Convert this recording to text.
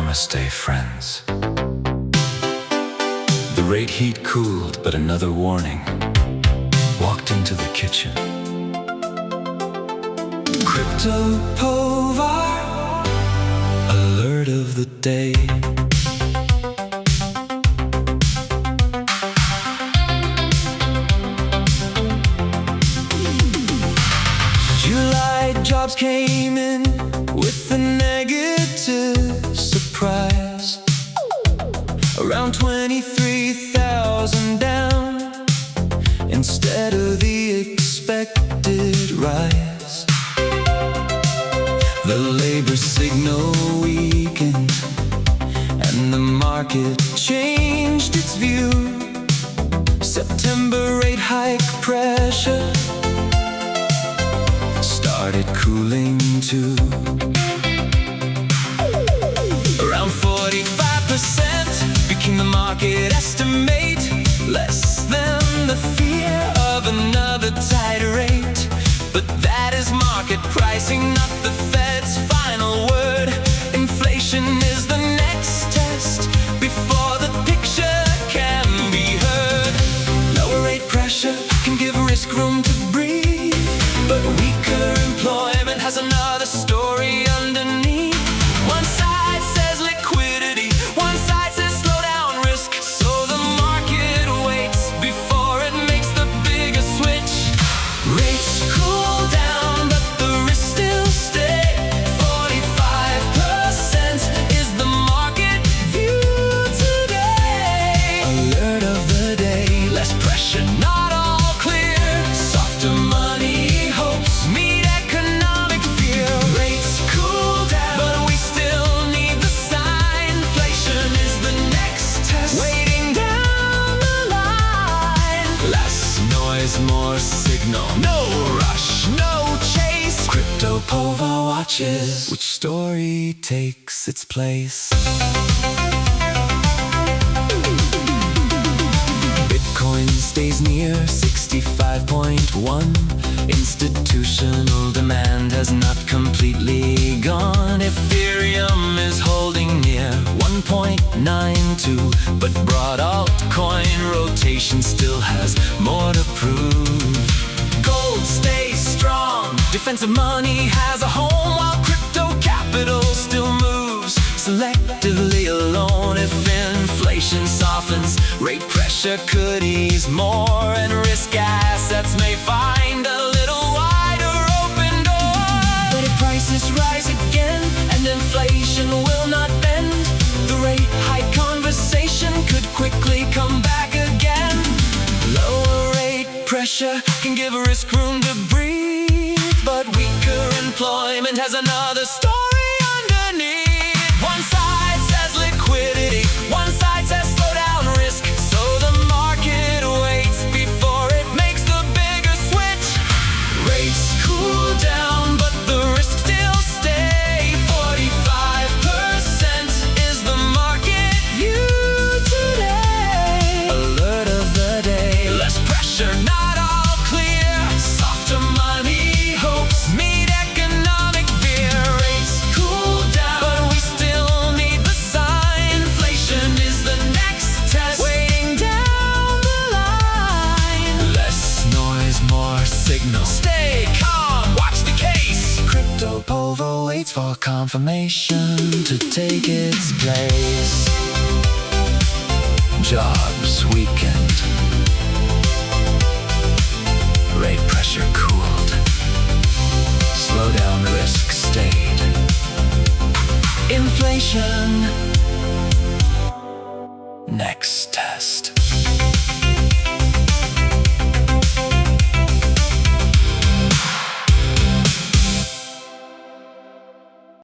Namaste, friends. The rate heat cooled, but another warning walked into the kitchen. CryptoPovar Alert of the day. July jobs came in with a negative surprise, around 23,000 down instead of the expected rise. The labor signal weakened and the market changed its view. September rate hike pressure started cooling too. Around 45% became the market estimate, less than the fear of another tight rate. But that is market pricing, not the Fed's final word. Inflation is the next test before the picture can be heard. Lower rate pressure can give risk room to breathe, but weaker employment has another story underneath. One side says liquidity, one side says slow down risk. So the market waits before it makes the bigger switch. Rates cool down, but the risks still stay. 45% is the market view today. Alert of the day, less pressure, not all clear. Softer money hopes meet economic fear. Rates cool down, but we still need the sign. Inflation is the next test, waiting down the line. Less noise, more signal. No rush, no chase. CryptoPovar watches which story takes its place. Bitcoin stays near 65.1. Institutional demand has not completely gone. Ethereum is holding near 1.92, but broad altcoin rotation still has more to prove. Gold stays strong, defensive money has a home, while crypto capital still moves selectively alone. If inflation softens, rate pressure could ease more, and risk assets may find a little wider open door. But if prices rise again and inflation will not bend, the rate hike conversation could quickly come back again. Lower rate pressure can give risk room to breathe, but weaker employment has another story underneath. One side says liquidity, one side says slow down risk. So the market waits before it makes the bigger switch. Rates cool down, but the risks still stay. 45% is the market view today. Alert of the day, less pressure, not all clear. Softer money hopes meet economic fear. Rates cool down, but we still need the sign. Inflation is the next test, waiting down the line. Less noise, more signal. Stay calm, watch the case. CryptoPovar waits for confirmation to take its place. Jobs weakened, rate pressure cooled, slow down risk stayed. Inflation